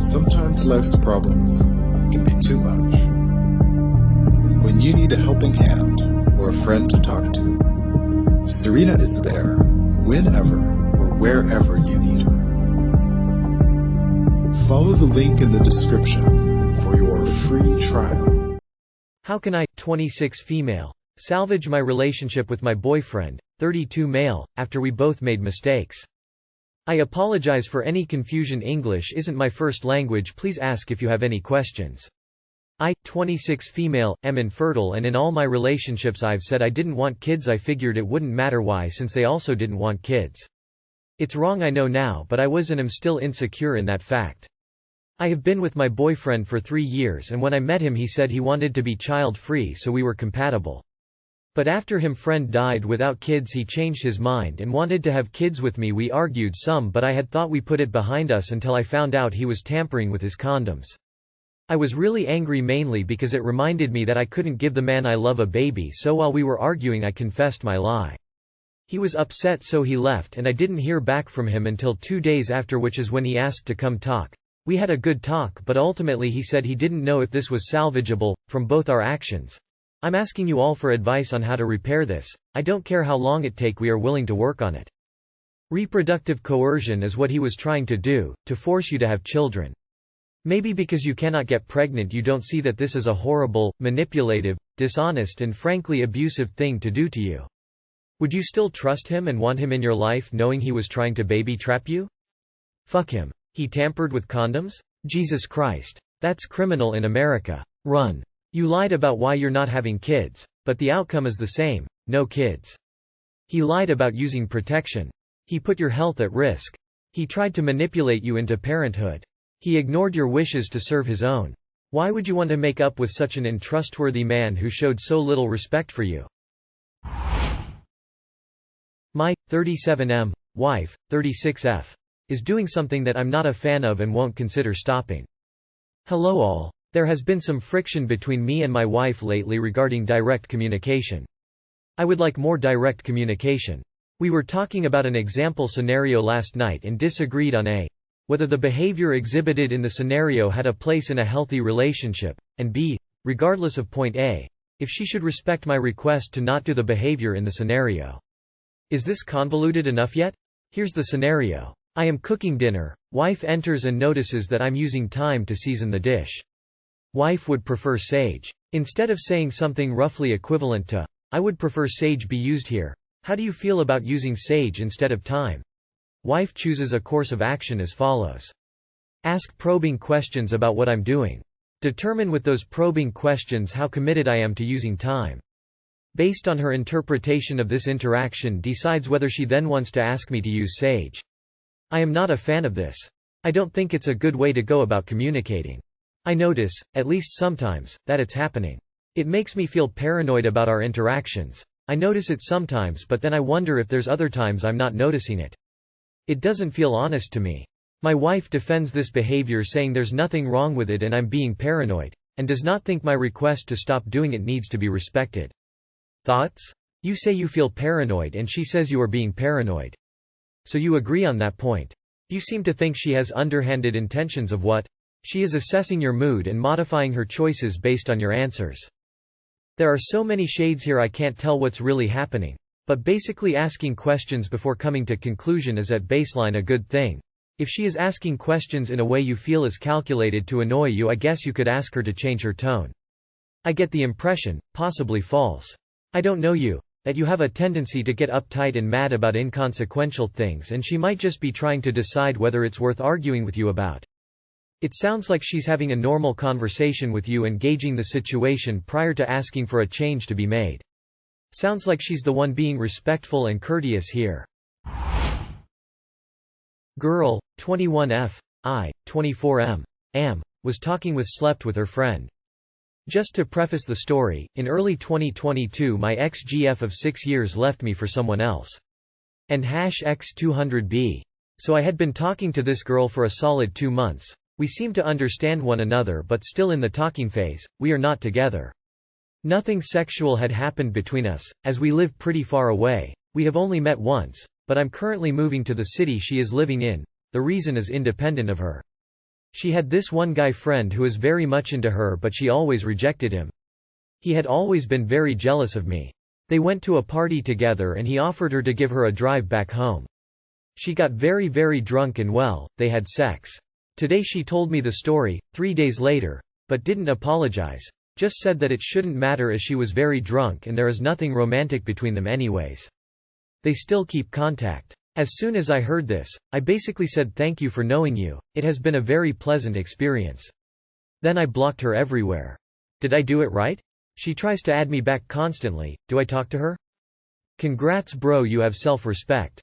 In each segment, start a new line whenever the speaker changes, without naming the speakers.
Sometimes life's problems can be too much. When you need a helping hand or a friend to talk to, Serena is there whenever or wherever you need her. Follow the link in the description for your free trial.
How can I, 26 female, salvage my relationship with my boyfriend, 32 male, after we both made mistakes? I apologize for any confusion. English isn't my first language. Please ask if you have any questions. I, 26 female, am infertile, and in all my relationships I've said I didn't want kids. I figured it wouldn't matter why, since they also didn't want kids. It's wrong, I know now, but I was and am still insecure in that fact. I have been with my boyfriend for 3 years, and when I met him he said he wanted to be child-free, so we were compatible. But after him friend died without kids, he changed his mind and wanted to have kids with me. We argued some, but I had thought we put it behind us until I found out he was tampering with his condoms. I was really angry, mainly because it reminded me that I couldn't give the man I love a baby, so while we were arguing I confessed my lie. He was upset, so he left, and I didn't hear back from him until 2 days after, which is when he asked to come talk. We had a good talk, but ultimately he said he didn't know if this was salvageable, from both our actions. I'm asking you all for advice on how to repair this. I don't care how long it take, we are willing to work on it. Reproductive coercion is what he was trying to do, to force you to have children. Maybe because you cannot get pregnant you don't see that this is a horrible, manipulative, dishonest and frankly abusive thing to do to you. Would you still trust him and want him in your life knowing he was trying to baby trap you? Fuck him. He tampered with condoms? Jesus Christ. That's criminal in America. Run. You lied about why you're not having kids, but the outcome is the same, no kids. He lied about using protection. He put your health at risk. He tried to manipulate you into parenthood. He ignored your wishes to serve his own. Why would you want to make up with such an untrustworthy man who showed so little respect for you? My 37M wife, 36F, is doing something that I'm not a fan of and won't consider stopping. Hello all. There has been some friction between me and my wife lately regarding direct communication. I would like more direct communication. We were talking about an example scenario last night and disagreed on A, whether the behavior exhibited in the scenario had a place in a healthy relationship, and B, regardless of point A, if she should respect my request to not do the behavior in the scenario. Is this convoluted enough yet? Here's the scenario. I am cooking dinner. Wife enters and notices that I'm using thyme to season the dish. Wife would prefer sage. Instead of saying something roughly equivalent to, I would prefer sage be used here. How do you feel about using sage instead of thyme? Wife chooses a course of action as follows. Ask probing questions about what I'm doing. Determine with those probing questions how committed I am to using thyme. Based on her interpretation of this interaction, decides whether she then wants to ask me to use sage. I am not a fan of this. I don't think it's a good way to go about communicating. I notice, at least sometimes, that it's happening. It makes me feel paranoid about our interactions. I notice it sometimes, but then I wonder if there's other times I'm not noticing it. It doesn't feel honest to me. My wife defends this behavior, saying there's nothing wrong with it and I'm being paranoid, and does not think my request to stop doing it needs to be respected. Thoughts? You say you feel paranoid and she says you are being paranoid. So you agree on that point. You seem to think she has underhanded intentions of what? She is assessing your mood and modifying her choices based on your answers. There are so many shades here I can't tell what's really happening. But basically asking questions before coming to conclusion is at baseline a good thing. If she is asking questions in a way you feel is calculated to annoy you, I guess you could ask her to change her tone. I get the impression, possibly false. I don't know you, that you have a tendency to get uptight and mad about inconsequential things, and she might just be trying to decide whether it's worth arguing with you about. It sounds like she's having a normal conversation with you and gauging the situation prior to asking for a change to be made. Sounds like she's the one being respectful and courteous here. Girl, 21F, I, 24M, am, was talking with slept with her friend. Just to preface the story, in early 2022 my ex-GF of 6 years left me for someone else. And #X200B. So I had been talking to this girl for a solid 2 months. We seem to understand one another, but still in the talking phase, we are not together. Nothing sexual had happened between us, as we live pretty far away. We have only met once, but I'm currently moving to the city she is living in. The reason is independent of her. She had this one guy friend who was very much into her, but she always rejected him. He had always been very jealous of me. They went to a party together and he offered her to give her a drive back home. She got very drunk and they had sex. Today she told me the story, 3 days later, but didn't apologize. Just said that it shouldn't matter as she was very drunk and there is nothing romantic between them anyways. They still keep contact. As soon as I heard this, I basically said thank you for knowing you, it has been a very pleasant experience. Then I blocked her everywhere. Did I do it right? She tries to add me back constantly, do I talk to her? Congrats bro, you have self-respect.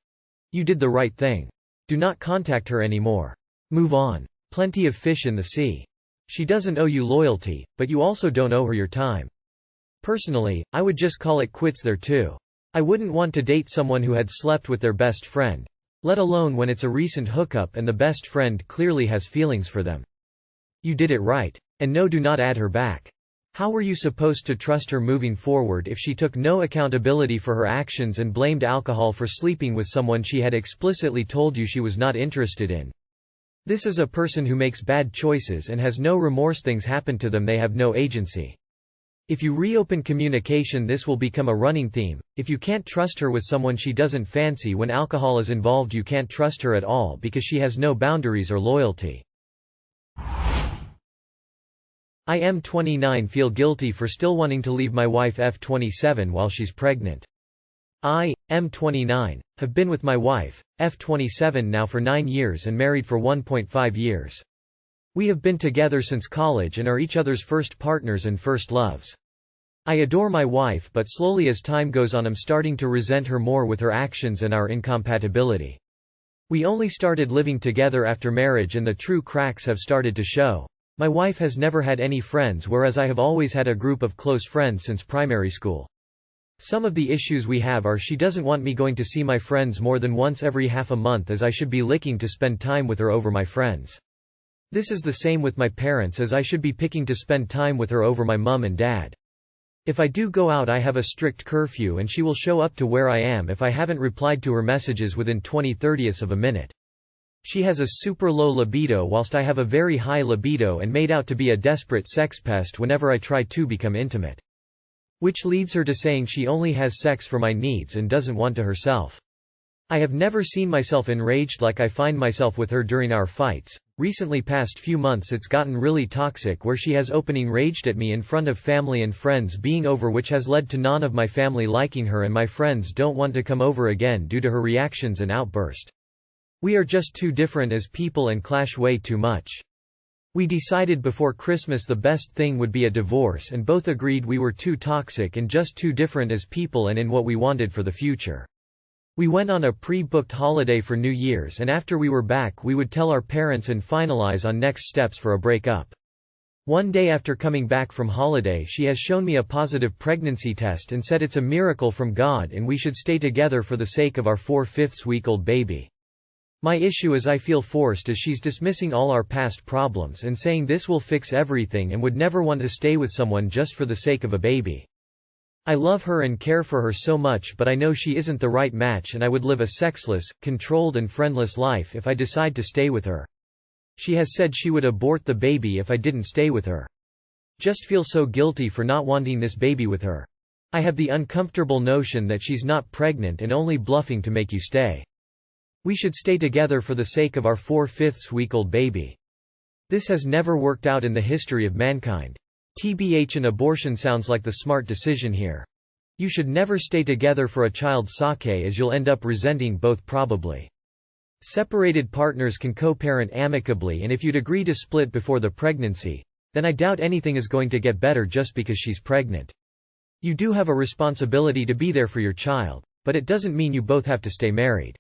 You did the right thing. Do not contact her anymore. Move on. Plenty of fish in the sea. She doesn't owe you loyalty, but you also don't owe her your time. Personally, I would just call it quits there too. I wouldn't want to date someone who had slept with their best friend. Let alone when it's a recent hookup and the best friend clearly has feelings for them. You did it right. And no, do not add her back. How were you supposed to trust her moving forward if she took no accountability for her actions and blamed alcohol for sleeping with someone she had explicitly told you she was not interested in? This is a person who makes bad choices and has no remorse. Things happen to them, they have no agency. If you reopen communication, this will become a running theme. If you can't trust her with someone she doesn't fancy when alcohol is involved, you can't trust her at all because she has no boundaries or loyalty. I am 29, feel guilty for still wanting to leave my wife F27 while she's pregnant. I am 29, have been with my wife, F27 now for 9 years and married for 1.5 years. We have been together since college and are each other's first partners and first loves. I adore my wife, but slowly as time goes on I'm starting to resent her more with her actions and our incompatibility. We only started living together after marriage and the true cracks have started to show. My wife has never had any friends, whereas I have always had a group of close friends since primary school. Some of the issues we have are she doesn't want me going to see my friends more than once every half a month, as I should be looking to spend time with her over my friends. This is the same with my parents, as I should be picking to spend time with her over my mum and dad. If I do go out I have a strict curfew and she will show up to where I am if I haven't replied to her messages within 20/30ths of a minute. She has a super low libido whilst I have a very high libido and made out to be a desperate sex pest whenever I try to become intimate. Which leads her to saying she only has sex for my needs and doesn't want to herself. I have never seen myself enraged like I find myself with her during our fights. Recently past few months it's gotten really toxic where she has opening raged at me in front of family and friends being over, which has led to none of my family liking her and my friends don't want to come over again due to her reactions and outburst. We are just too different as people and clash way too much. We decided before Christmas the best thing would be a divorce and both agreed we were too toxic and just too different as people and in what we wanted for the future. We went on a pre-booked holiday for New Year's and after we were back we would tell our parents and finalize on next steps for a breakup. One day after coming back from holiday she has shown me a positive pregnancy test and said it's a miracle from God and we should stay together for the sake of our 4/5-week-old baby. My issue is I feel forced as she's dismissing all our past problems and saying this will fix everything and would never want to stay with someone just for the sake of a baby. I love her and care for her so much, but I know she isn't the right match and I would live a sexless, controlled and friendless life if I decide to stay with her. She has said she would abort the baby if I didn't stay with her. Just feel so guilty for not wanting this baby with her. I have the uncomfortable notion that she's not pregnant and only bluffing to make you stay. We should stay together for the sake of our 4/5-week-old baby. This has never worked out in the history of mankind. TBH, an abortion sounds like the smart decision here. You should never stay together for a child sake as you'll end up resenting both probably. Separated partners can co-parent amicably and if you'd agree to split before the pregnancy, then I doubt anything is going to get better just because she's pregnant. You do have a responsibility to be there for your child, but it doesn't mean you both have to stay married.